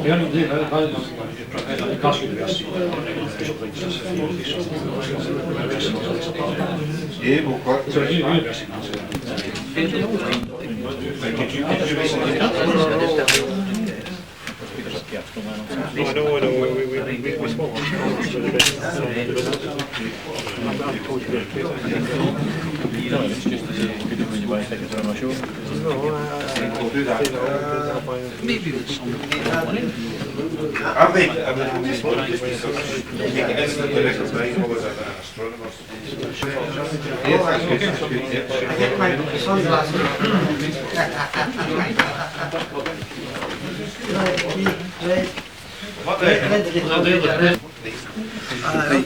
Ja, nee, weil Gast University. So university. No, I know, we spoke. It's just when you buy tickets on my show. We'll do that. Maybe there's some. I think, instantly recognisable as an astronomer. Yes, that's good. I get my sunglasses.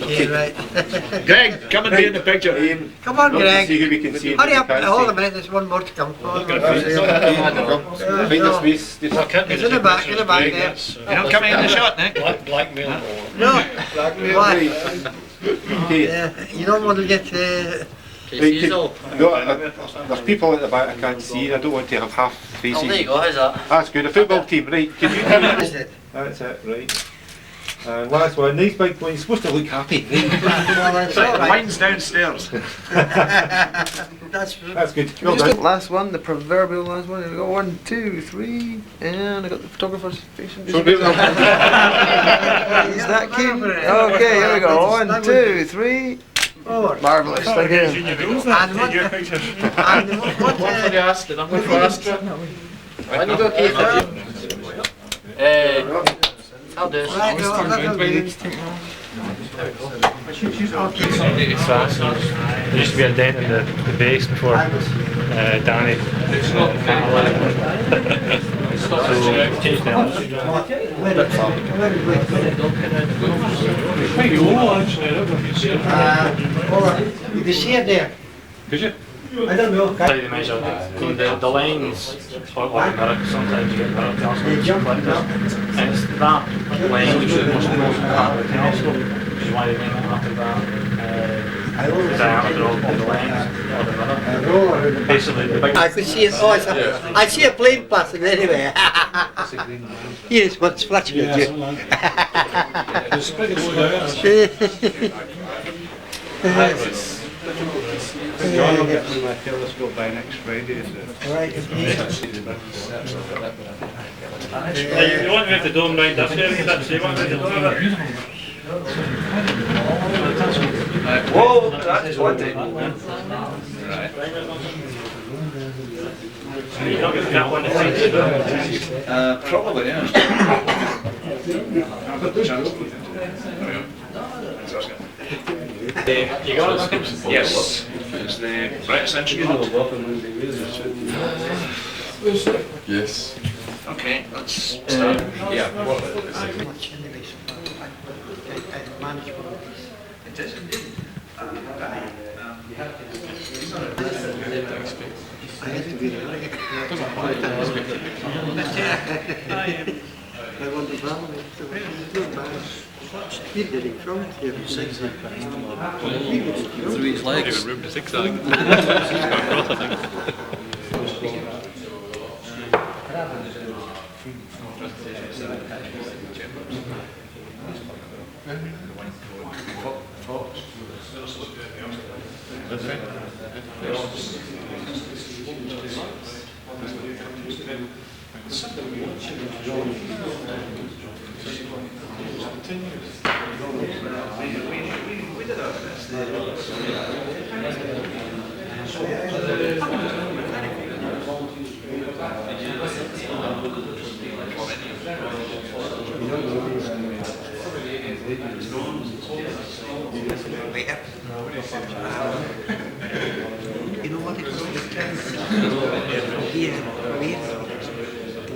Okay, right. Greg, come and be in the picture. Come on, Greg. See who we can see. Hurry up, hold a minute, there's one more to come. Find the space. It's in the back there. You're not coming in the shot, Nick. Blackmail. No. Why? Okay. Yeah, you don't want to get... No, there's people at the back I can't see. I don't want to have half faces. Oh, there you go, how's that? That's good. A football team, right? Can you Is it? That's it, right. And last one, nice big one. You're supposed to look happy. Well, it's all right. Mine's downstairs. That's good. Well done. Last one, the proverbial last one. We got 1, 2, 3, and I got the photographer's facing. So do that. Is that key? Okay, here we go. 1, 2, 3. Four. Marvellous, thank you. And what One for the ASTRA, number for ASTRA. When you go, Keith? I'll do it. Right, no, that'll do. It's fast. There used to be a dent in the base before Danny. So changed now. Maybe all actually. You can see it there. Could you? I don't know. They measure the lines or the mirror. Sometimes you get mirror telescopes like this, and it's that line which is the most important part of the telescope, which is why they name it after that. The diameter of the lens or the mirror. Basically, the big. I could see it. Oh, I see a plane passing anyway. Here's what's flashing at you. It's pretty good. John will get me my telescope by next Friday. Right. You want to have the dome round up here? You want to have the dome round? Whoa, that's one thing. You're not going to get one to see. Probably, yeah. You got it? Yes. It's the British instrument. Yes. Okay, let's start. Yeah. It is indeed. I had to be there. I want to family. He did it from here. Through his legs. Room to zigzag. You know what it was like here,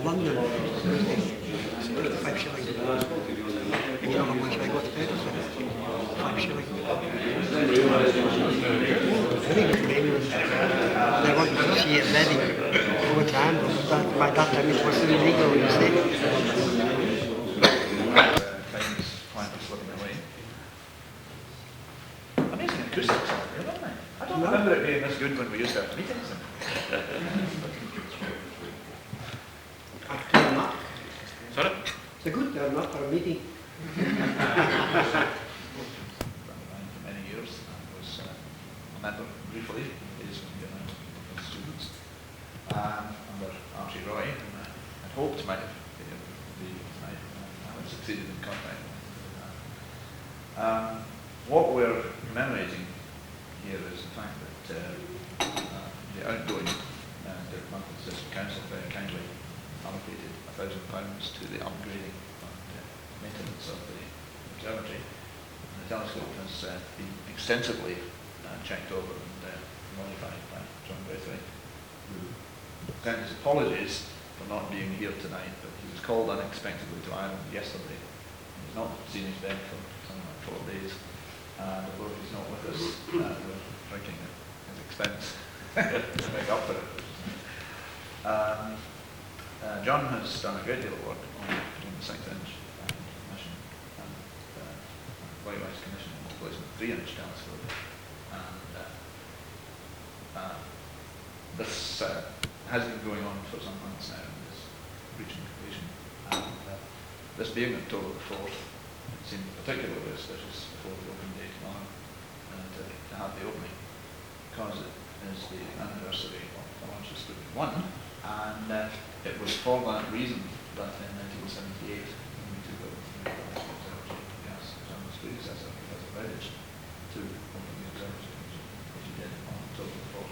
London, 5 shillings. And you know how much I got paid for it? 5 shillings. They wanted to see it ready all the time, but by that time it was illegal, you see. Amazing acoustics out there, don't they? I don't remember it being this good when we used to have meetings. After the Mac. Sorry? a good term, not for a meeting. For many years, and was a member briefly of students under Airdrie Roy, and I hoped might have I haven't succeeded in contact with what we're commemorating here is the fact that the outgoing Monkland District Council very kindly allocated £1,000 to the upgrading and maintenance of the observatory. And the telescope has been extensively checked over and modified by John Braithwaite, who sent his apologies for not being here tonight, but he was called unexpectedly to Ireland yesterday. He's not seen his bed for something like 4 days. Although he's not with us, we're drinking at his expense to make up for it. John has done a great deal of work on the 6-inch commission and likewise commissioning the replacement 3-inch telescope. And this has been going on for some months now, and is reaching completion. And this being October the 4th, it seemed particularly auspicious before the open day tomorrow to have the opening, because it is the anniversary of the launch of Sputnik 1, and it was for that reason that in 1978, when we took over the observatory, we asked John's predecessor, Professor Redditch, to open the observatory, which he did on October the 4th,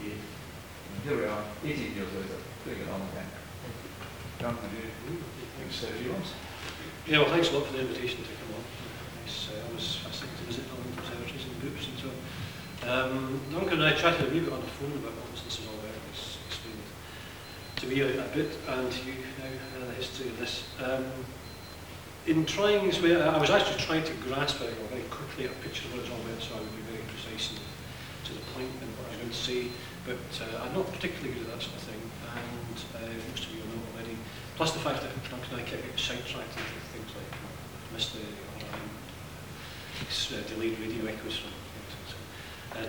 1978. And here we are, 18 years later, putting it on again. John, could you say a few words? Yeah, well, thanks a lot for the invitation to come on. I was fascinated to visit all the observatories and groups and so on. Duncan and I chatted a wee bit on the phone about what this is all about. He's explained to me a bit, and you now the history of this. In trying this way, I was actually trying to grasp very quickly a picture of what it's all about, so I would be very precise and to the point in what I was going to say. But I'm not particularly good at that sort of thing, and most of you know already. Plus the fact that Duncan and I kept getting sidetracked into things like missed the delayed radio echoes from things.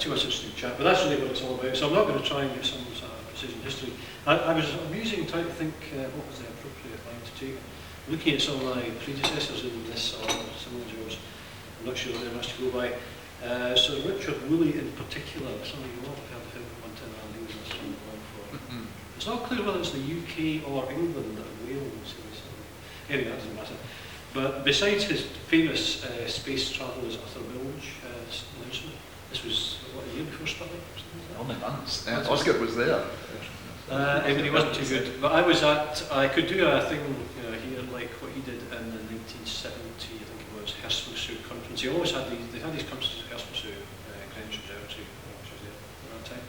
Too much interesting chat, but that's really what it's all about. So I'm not going to try and give some precision history. I was amusing trying to think what was the appropriate line to take. Looking at some of my predecessors in this or similar jobs, I'm not sure there much to go by. So Richard Woolley in particular, some of you will have heard of him at one time, and he was an astronomer Royal for. It's not clear whether it's the UK or England or Wales. Anyway, that doesn't matter. But besides his famous space traveller's Arthur Bilge announcement, this was, what, a year before Sputnik? Only months. Oscar was there. He wasn't too good. But I could do a thing here like what he did in the 1970, I think it was, Herstmonceux conference. He always had they had these conferences at Herstmonceux, Greenwich Observatory, which was there at that time.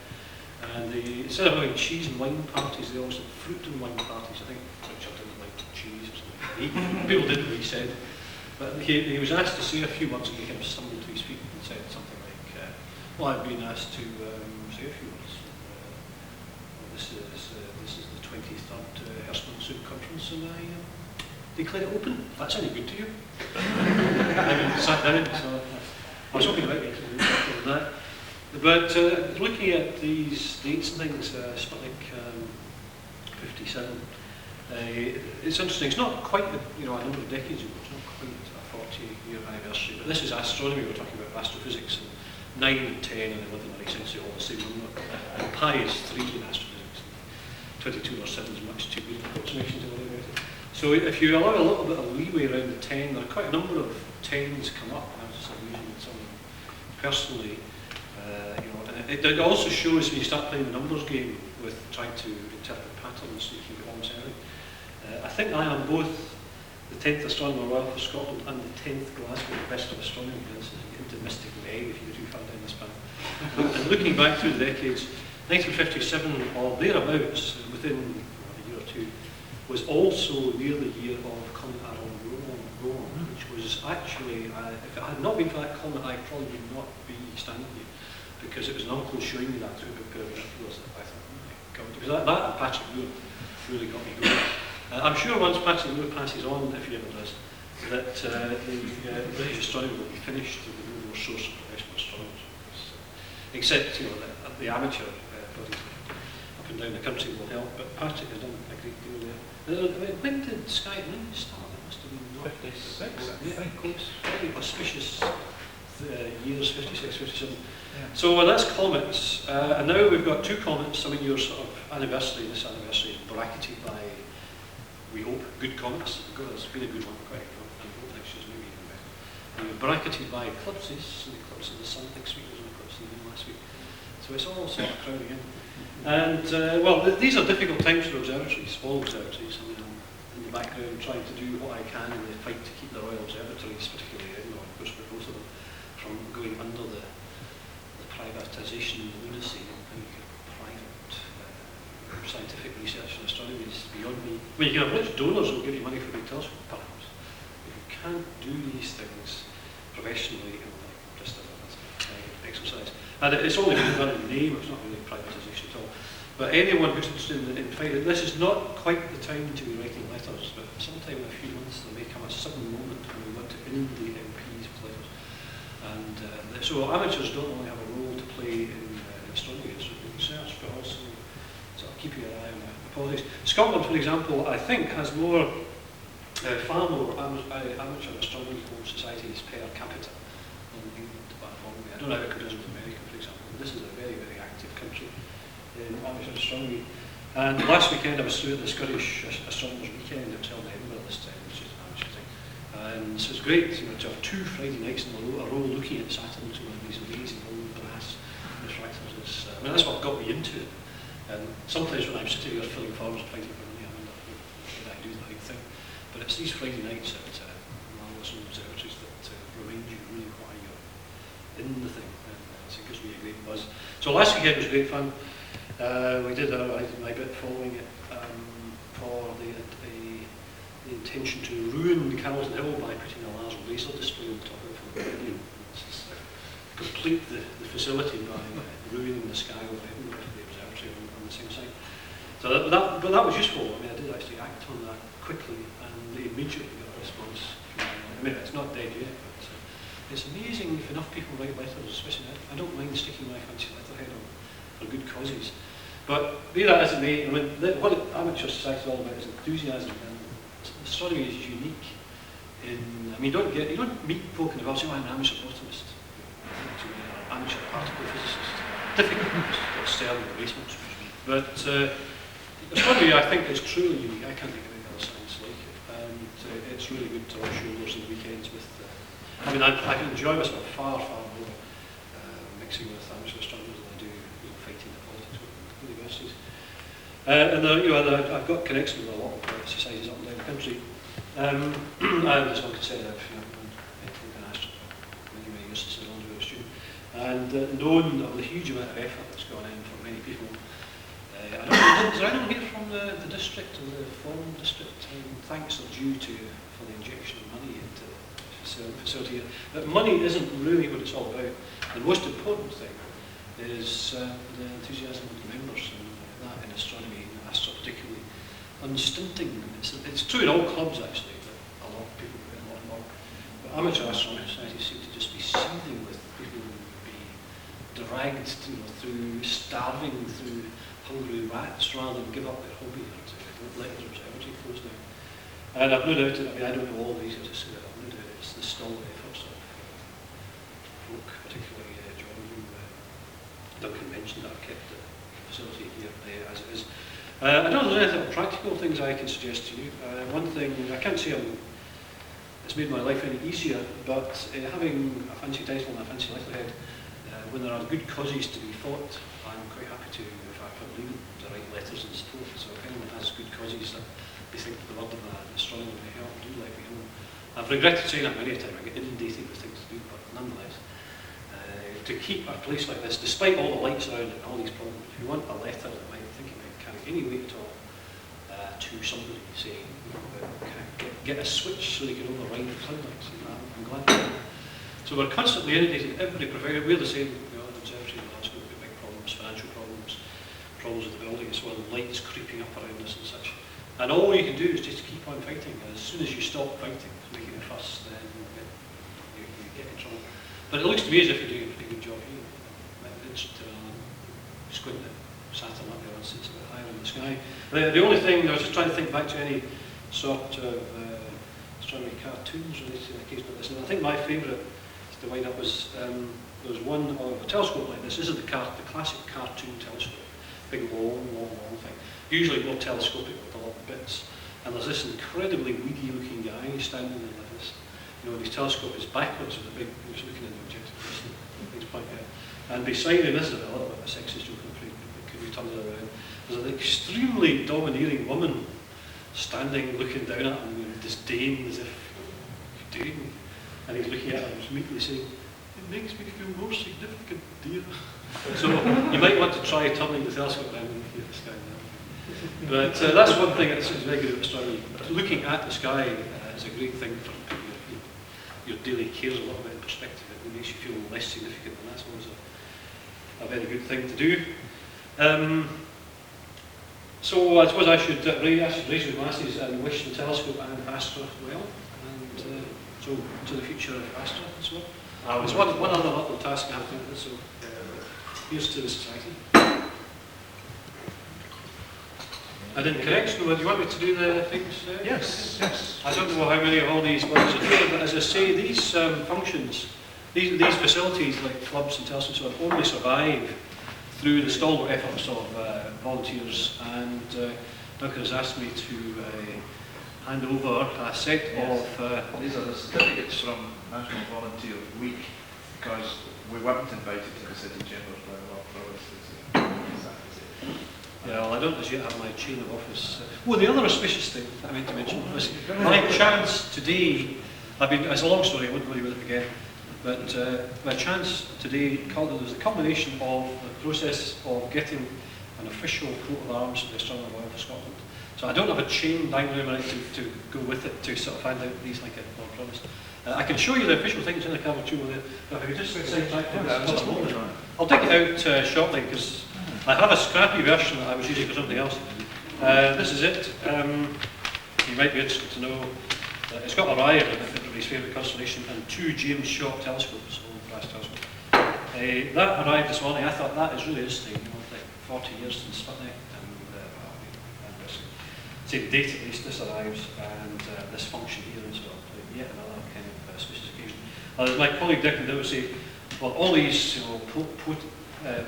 And instead of having cheese and wine parties, they always had fruit and wine parties. I think Richard didn't like cheese or something. People did what he said. But he was asked to say a few words and he kind of stumbled to his feet and said something like, well, I've been asked to say a few words. This is the 23rd Herstmonceux conference, and I declare it open. If that's any good to you. I sat down, so I was hoping about it than that. But looking at these dates and things, Sputnik 57, it's interesting. It's not quite a number of decades ago. It's not quite a 40-year anniversary. But this is astronomy. We're talking about astrophysics, and 9 and 10 and 11 are essentially all the same number. And pi is 3 in astrophysics. 22 or 7 is much too good an approximation to worry about it. So if you allow a little bit of leeway around the 10, there are quite a number of 10s come up. I was just using some personally. And it also shows when you start playing the numbers game with trying to interpret patterns, so you can get almost anything. I think I am both the 10th Astronomer Royal for Scotland and the 10th Glasgow Professor of Astronomy. This is into Mystic Meg if you go too far down this path. And looking back through the decades, 1957 or thereabouts, within a year or two, was also near the year of Comet Rowan, which was actually, if it had not been for that comet, I probably would not be standing here, because it was an uncle showing me that through a big pair of binoculars that I thought, oh my God, because that and Patrick Moore really got me going. I'm sure once Patrick Moore passes on, if he ever does, that the British astronomy will be finished with no more source of professional astronomers. Except, the amateur bodies up and down the country will help, but Patrick has done a great deal there. When did Sky at Night start? It must have been not 56, I yeah, think. close, very auspicious years, 56, 57. Yeah. So that's comets, and now we've got two comets. I mean, your sort of anniversary, this anniversary is bracketed by, we hope, good comets. It's been a good one, quite a good one, and I hope next year's maybe even better. And we're bracketed by eclipses, and the eclipse of the sun next week, there's an eclipse in the moon last week. So it's all sort of crowding in. And, well, these are difficult times for observatories, all observatories. I mean, I'm in the background trying to do what I can in the fight to keep the Royal Observatories, particularly Edinburgh, of course, but both of them, from going under the privatisation and lunacy and private scientific research in astronomy is beyond me. I mean, you can have rich donors who will give you money for a big telescope, perhaps. But you can't do these things professionally, just as an exercise. And it's only been done in name, it's not really privatisation at all. But anyone who's interested in finding, this is not quite the time to be writing letters, but sometime in a few months there may come a sudden moment when we want to inundate MPs with letters. And so amateurs don't only have a role to play in astronomy and research, but also sort of keeping an eye on politics. Scotland, for example, I think has more, far more amateur astronomical societies per capita than England. I don't know how it compares with America, for example. This is a very, very active country in amateur astronomy. And last weekend I was through at the Scottish Astronomers Weekend. It was held in Edinburgh this time, which is an amateur thing. And so it's great, you know, to have 2 Friday nights in a row looking at Saturn with these amazing old brass refractors. I mean, that's what got me into it. And sometimes when I'm sitting here filling forms fighting for money, I wonder, did I do the right thing? But it's these Friday nights at marvellous observatories that remind you really why you're in the thing. And it gives me a great buzz. So last weekend was great fun. I did my bit following it for the intention to ruin Carrollton Hill by putting a large laser display on top of it for the pavilion. Complete the facility by ruining the sky over Edinburgh for the observatory on the same site. So but that was useful. I mean, I did actually act on that quickly and immediately got a response. I mean, it's not dead yet, but it's amazing if enough people write letters, especially I don't mind sticking my fancy letterhead on for good causes. But be that as it may, I mean, what amateur society is all about is enthusiasm, and astronomy is unique in, I mean, you don't meet folk in the world say, oh, I'm an amateur botanist, an amateur particle physicist. Difficult, it's CERN in the basements. But astronomy, I think, is truly unique. I can't think of any other science like it. And it's really good to rub shoulders and weekends with, I mean, I enjoy myself far, far more mixing with amateur astronomers than I do, you know, fighting the politics with universities. And I've got connections with a lot of societies up and down the country. And as one could say, I've been ASTRA for many years since I was a student, and known of the huge amount of effort that's gone in for many people. I don't know, is there anyone here from the district or the foreign district? Thanks are due for the injection of money into the facility here. But money isn't really what it's all about. The most important thing is the enthusiasm of the members, and that in astronomy, and ASTRA particularly, unstinting. It's true in all clubs actually, that a lot of people put in a lot of work. But amateur astronomy societies seem to just be seething with people who would be dragged through starving, through hungry rats, rather than give up their hobby or to let their observatory close down. And I've no doubt, I mean, I don't know all these, I just say that I've no doubt it's the stalwart efforts of folk, particularly John, who Duncan mentioned, that have kept the facility here as it is. I don't know if there's any practical things I can suggest to you. One thing, I can't say it's made my life any easier, but having a fancy title and a fancy letterhead, when there are good causes to be fought, I'm quite happy to, if I believe in, to write letters in support. So if anyone has good causes that they think the word of an astronomer may help, do let me know. I've regretted saying that many a time, I get inundated with things to do, but nonetheless, to keep a place like this, despite all the lights around and all these problems, if you want a letter that might carry any weight at all to somebody saying, get a switch so they can override the floodlights, I'm glad to know. So we're constantly inundated, every provider, we're the same, the observatory in Glasgow, we've got big problems, financial problems with the building as well, lights creeping up around us and such. And all you can do is just keep on fighting. As soon as you stop fighting, making a fuss, then you get in trouble. But it looks to me as if you're doing a pretty good job here. It's squinting at Saturn up there. it's a bit higher in the sky. The only thing, I was just trying to think back to any sort of astronomy cartoons related to the case like this, and I think my favourite to wind up was there was one of a telescope like this. This is the classic cartoon telescope, big long thing, usually more telescopic with a lot of bits. And there's this incredibly weedy looking guy standing there like this. You know, his telescope is backwards with a big, he's looking at the objective. Things point out. And beside him, this is a little bit of a sexist joke, I'm afraid, could we turn it around? There's an extremely domineering woman standing, looking down at him with disdain, as if, what are you doing? And he's looking at her and meekly saying, "It makes me feel more significant, dear." So you might want to try turning the telescope around and looking at the sky now. But that's one thing that's very good at astronomy. Looking at the sky is a great thing for putting your daily cares a little bit in perspective. It makes you feel less significant, and that's always a very good thing to do. So I suppose I should raise my glasses and wish the telescope and ASTRA well, and so to the future of ASTRA as well. There's one other little task I have to do, so here's to the society. And in correction, do you want me to do the things? Yes. I don't know how many of all these ones are here, but as I say, these functions, these facilities like clubs and telescopes and so on, only survive through the stalwart efforts of volunteers. And Duncan has asked me to hand over a set of... These are the certificates from National Volunteer Week, because we weren't invited to the City Chambers by law for Yeah, well, I don't as yet have my chain of office. Well, the other auspicious thing I meant to mention was my chance today. It's a long story, I won't bore you with it again. But my chance today, there's a culmination of the process of getting an official coat of arms from the Astronomer Royal for Scotland. So I don't have a chain dangling around to go with it to sort of hand out these like I promised. I can show you the official thing, it's in the cover too with it. If I could just say back to this. I'll take it out shortly because I have a scrappy version that I was using for something else. This is it. You might be interested to know that it's got Orion, everybody's favourite constellation, and 2 James Sharp telescopes, old brass telescopes. That arrived this morning. I thought that is really interesting. You know, like 40 years since Sputnik, and same date at least. This arrives, and this function here as well. Yet another kind of auspicious occasion. My colleague Dick would say, well, all these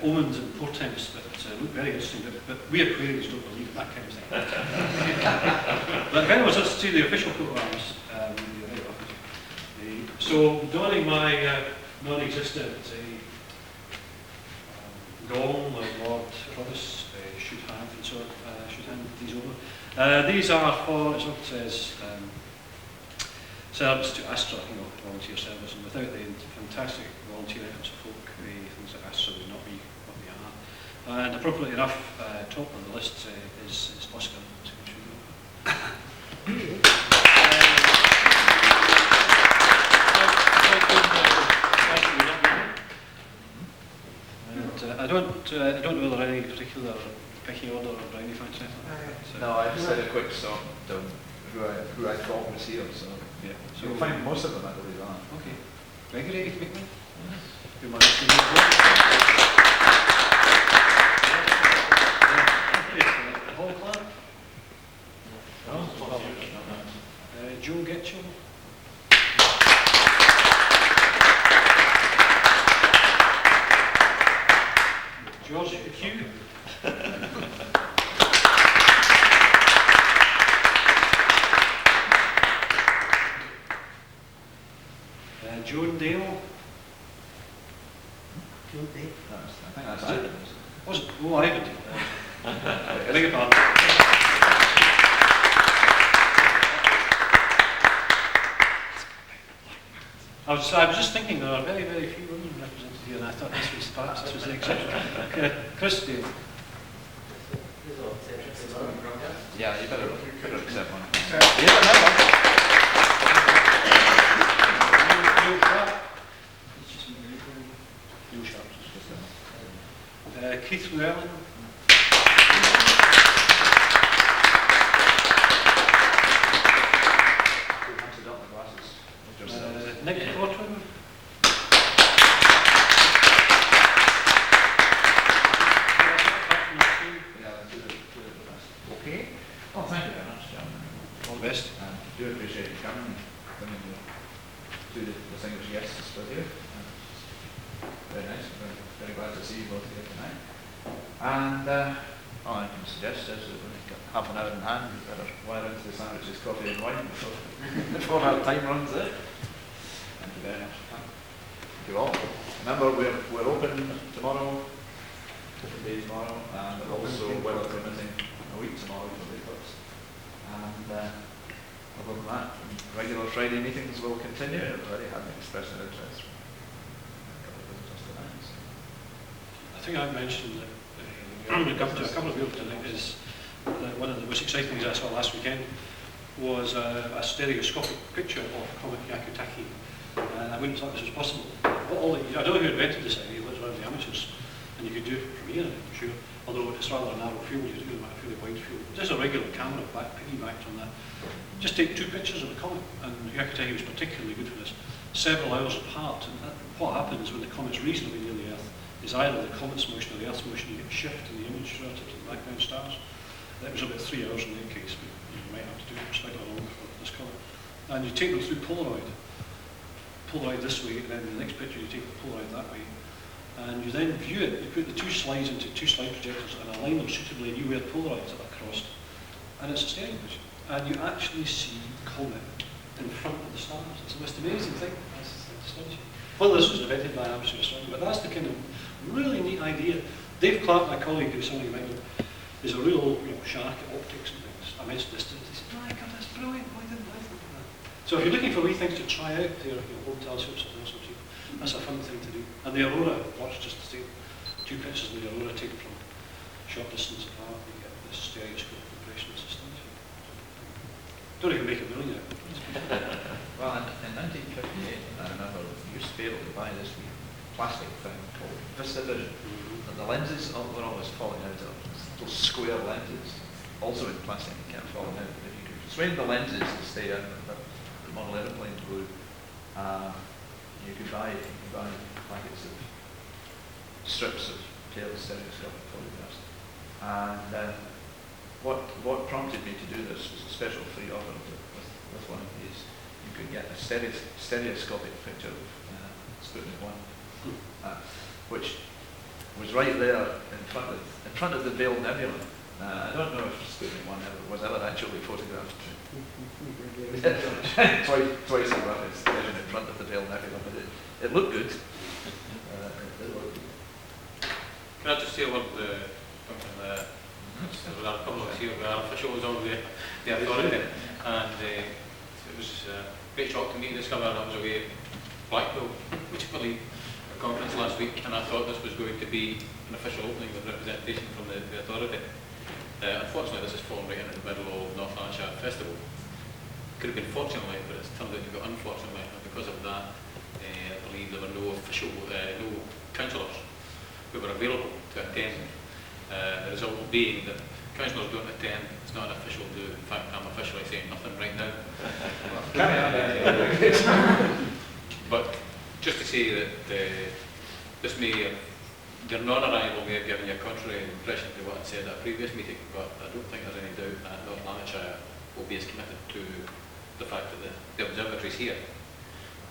omens and portents that look very interesting, but we Aquarians don't believe in that kind of thing. But if anyone's interested to see the official coat of arms, you're very welcome to. So, donning my non-existent gong like Lord Provost should have, and so should hand these over. These are for, as it says, service to ASTRA, volunteer service, and without the fantastic volunteer efforts of folk, things like ASTRA would not be what they are. And appropriately enough, top of the list is Oscar. And I don't know whether any particular pecking order or brownie fancy. No, I just had a quick sort down who I thought was here, so yeah. So you'll find most of them, I believe, are. Okay. Gregory Hickman? Who Paul Clark? Joe Getchell? George Hugh? Joan Dale? Joan Dale? I think that's it. Oh, I haven't. I beg your pardon. I was just thinking there are very, very few women represented here, and I thought perhaps this was the exception. Christy. Yeah, you better accept one. Keith Llewellyn. Nick Cortwin. very glad to see you both here tonight. And all I can suggest is that we've got half an hour in hand, we better wire into the sandwiches, coffee and wine before our time runs out. Thank you very much. Thank you all. Remember, we're open tomorrow, open day tomorrow, and also weather permitting a week tomorrow for the eclipse. And other than that, regular Friday meetings will continue. I've already had an expression of interest from a couple of visitors tonight. So. I think I've mentioned that a couple of people tonight is that one of the most exciting things I saw last weekend was a stereoscopic picture of comet Hyakutake. I wouldn't have thought this was possible. But I don't know who invented this idea, it was one of the amateurs, and you could do it from here, I'm sure. Although it's rather a narrow field, you do it a fairly wide field. Just a regular camera piggybacked on that. Just take 2 pictures of the comet, and Hyakutake was particularly good for this. Several hours apart, and what happens when the comet's reasonably near the Earth is either the comet's motion or the Earth's motion, you get a shift in the image relative to the background stars. That was about 3 hours in that case, but you might have to do it slightly longer for this comet. And you take them through Polaroid this way, and then in the next picture you take the Polaroid that way. And you then view it, you put the 2 slides into 2 slide projectors and align them suitably, and you wear Polaroids that are crossed. And it's a stereo image. And you actually see the comet in front of the stars. It's the most amazing thing. That's astonishing. Well, this was invented by an amateur astronomer, but that's the kind of really neat idea. Dave Clark, my colleague, who's somebody you might know, is a real shark at optics and things. I mentioned this to him. He said, "My God, that's brilliant. Why didn't I think of that?" So if you're looking for wee things to try out there, home telescopes and those sorts of people, that's a fun thing to do. And the aurora works just the same. 2 pictures of the aurora taken from short distance apart, you get this stereoscopic impression. It's astonishing. Don't even make a million out of it. Well, in 1958, I remember you used to be able to buy this plastic thing called Vistavision. And the lenses were always falling out of those square lenses, also in plastic, and kept falling out. If you could persuade the lenses to stay out of the model aeroplane glue, you could buy packets of strips of pale stereoscopic photographs. And what prompted me to do this was a special free offer with one of these. You could get a stereoscopic picture of Sputnik 1, which was right there in front of the Veil Nebula. I don't know if Sputnik 1 was ever actually photographed. twice I ran its vision in front of the Veil Nebula, but it looked good. Can I just say what there are a couple of officials of the authority, and it was a great shock to me to discover I was away at Blackpool, which I believe a conference last week, and I thought this was going to be an official opening with representation from the authority. Unfortunately, this has fallen right into the middle of North Lanarkshire Festival. Could have been fortunately, but it's turned out to be unfortunately, and because of that, I believe there were no official, no councillors who were available to attend. The result being that councillors don't attend, it's not an official do. In fact, I'm officially saying nothing right now. But just to say that this may, their non-arrival may have given you a contrary impression to what I said at a previous meeting, but I don't think there's any doubt that North Lanarkshire will be as committed to the fact that the observatory is here,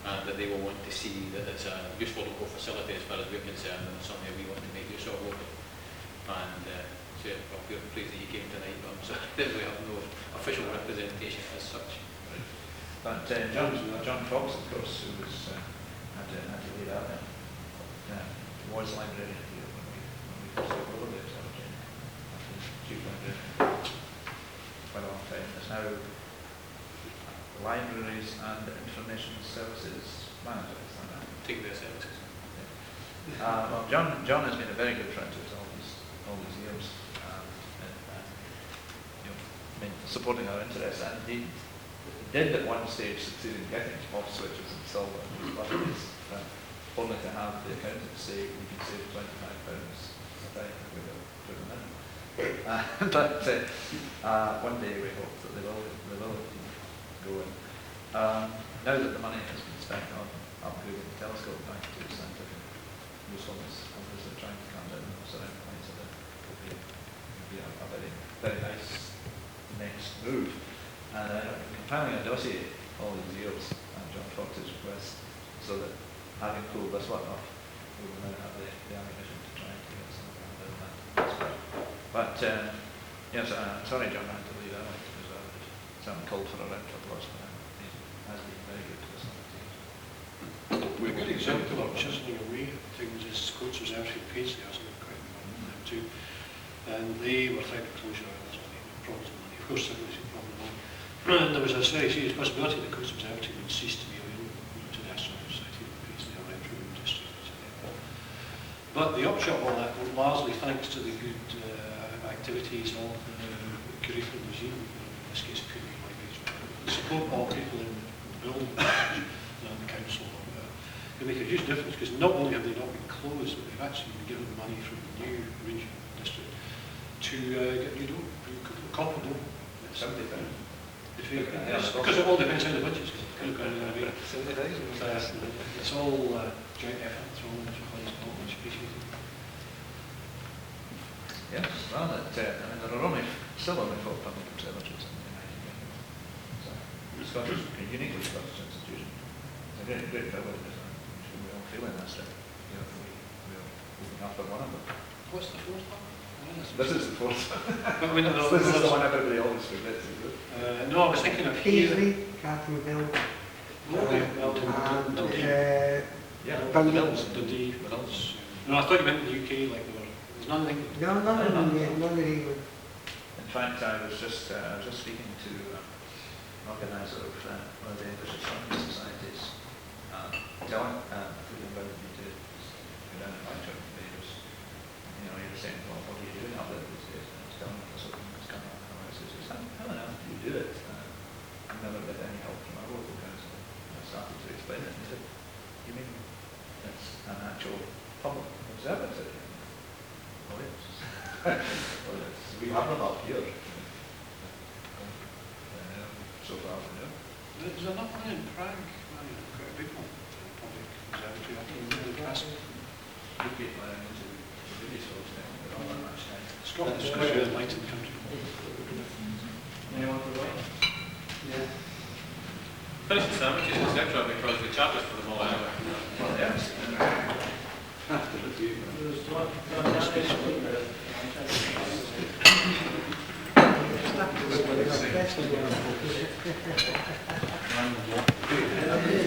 and that they will want to see that it's a useful local facility as far as we're concerned, and it's something we want to make use of locally. And so, well, we're pleased that you came tonight, but I'm sorry that we have no official representation as such. But John Fox, of course, who was had to leave out there, was librarian here when we first took over the observatory. Chief librarian quite a long time. It's now libraries and information services manager. Take their services. Yeah. Well, John has been a very good friend to us all these years, supporting our interests, and he did at one stage succeed in getting off switches and silver only to have the accountants say we can save £25 a day if we put them in. But one day we hope that they will go in. Now that the money has been spent on upgrading the telescope back to scientific usefulness, obviously trying to calm down the surrounding lines of it would be a very, very nice next move. And I've been compiling a dossier all these years at John Fox's request, so that having pulled this one off, we will now have the ammunition But yes, sorry, John, I had to leave that one because someone called for a retro plus, but he has been very good to us. A good example of chiseling away at things is Coats Observatory in Paisley, I was quite involved with them too. And they were threatened with closure, there was only problems with money. Of course, there was a problem with money. And there was a very serious possibility that Coats Observatory would cease to be available to the Astronomer Society in Paisley or Airdrie District. But the upshot of all that, largely thanks to the good activities of the curator of the museum, in this case it could be the support of people in the building and the council, can make a huge difference, because not only have they not been closed, but they've actually been given money from the new region district to get new dome, copper dome. £70,000. Because it all depends how the budget's going to be. It's all joint effort, it's all much appreciated. Yes, well, there are still only 4 public observatories in the United Kingdom. So, Scottish, a uniquely Scottish institution. It's a great privilege, isn't it? I'm sure we all feel in this, that we're looking after one of them. What's the fourth one? This is the fourth one. But I mean, This is the one everybody always forgets, is it? no, I was thinking of Paisley, Catherine Hill, Yeah, But- the Mills. Dundee, Mills. No, I thought you meant the UK, like there's nothing. no, none in England. In fact, I was just speaking to an organiser of one of the English Astronomy Societies, telling who invited me to go down and lecture. He was, he was saying, well, what are you doing up there these days? And I was telling him this was coming up, and I said, how on earth do you do it? I've never had any help from our local council. And I started to explain it, and he said, you mean it's an actual public observatory? Oh, yes. Well, we have them up here. So far, we know. There's another one in Prague, quite a big one, public observatory. I think really fast. UK flying into the really source now, but all that much time. Scotland's quite an enlightened country. Anyone for going? Yeah. Finish the sandwiches, etc., because the chat was for them all anyway. Well, yes. After the view.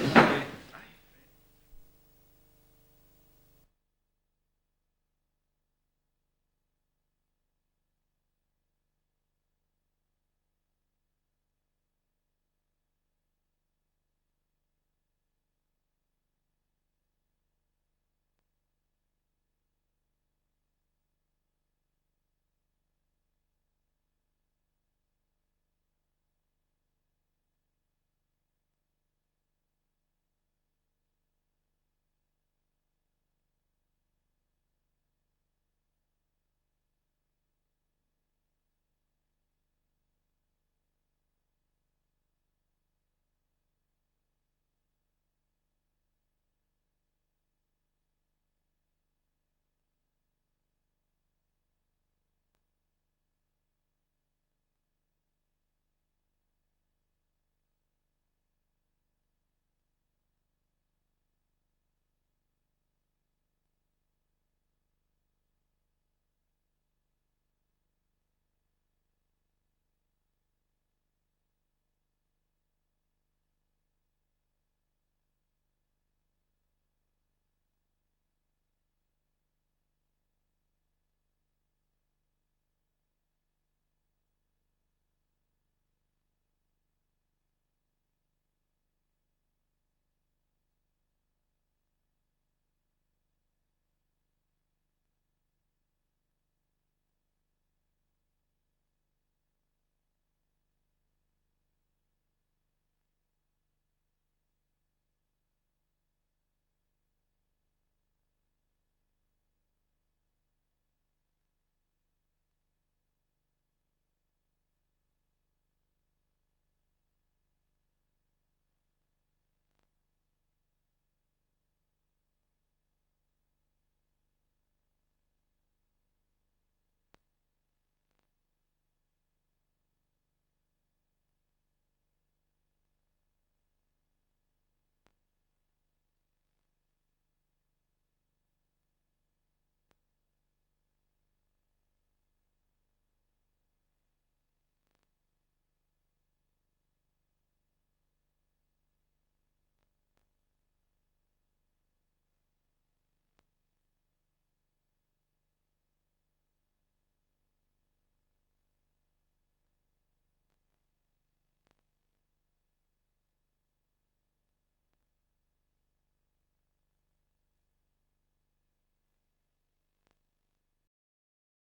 That's